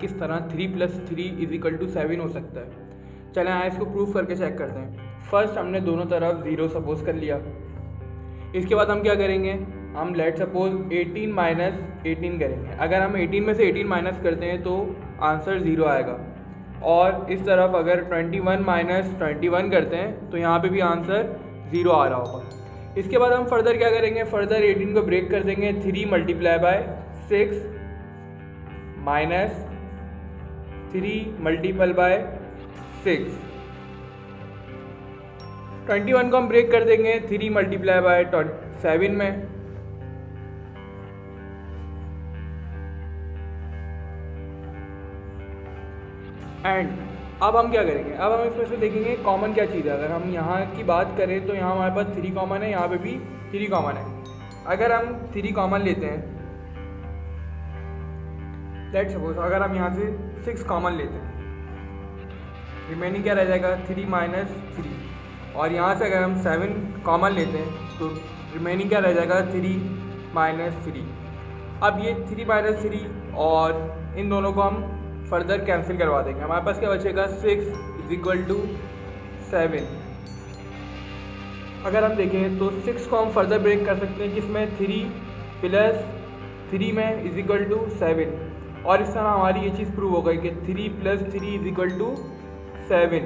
किस तरह 3 + 3 = 7 हो सकता है। चलें यहाँ इसको प्रूफ करके चेक करते हैं। फर्स्ट हमने दोनों तरफ 0 सपोज कर लिया। इसके बाद हम क्या करेंगे, हम लेट सपोज 18 माइनस 18 करेंगे। अगर हम 18 में से 18 माइनस करते हैं तो आंसर 0 आएगा, और इस तरफ अगर 21 माइनस 21 करते हैं तो यहाँ पे भी आंसर 0 आ रहा होगा। इसके बाद हम फर्दर क्या करेंगे, फर्दर 18 को ब्रेक कर देंगे। 3 × 6 माइनस 3 × 6, 21 को हम ब्रेक कर देंगे 3 × 7 में, एंड अब हम क्या करेंगे, अब हम इसमें से देखेंगे कॉमन क्या चीज़ है। अगर हम यहाँ की बात करें तो यहाँ हमारे पास 3 कॉमन है, यहाँ पे भी 3 कॉमन है। अगर हम 3 कॉमन लेते हैं, लेट सपोज अगर हम यहाँ से 6 कॉमन लेते हैं, रिमेनिंग क्या रह जाएगा 3 - 3, और यहाँ से अगर हम 7 कॉमन लेते हैं तो रिमेनिंग क्या रह जाएगा 3 - 3। अब ये 3 - 3 और इन दोनों को हम फर्दर कैंसिल करवा देंगे। हमारे पास क्या बचेगा 6 = 7। अगर हम देखें तो 6 को हम फर्दर ब्रेक कर सकते हैं, जिसमें 3 + 3 में = 7, और इस तरह हमारी ये चीज़ प्रूव हो गई कि 3 + 3 = 7।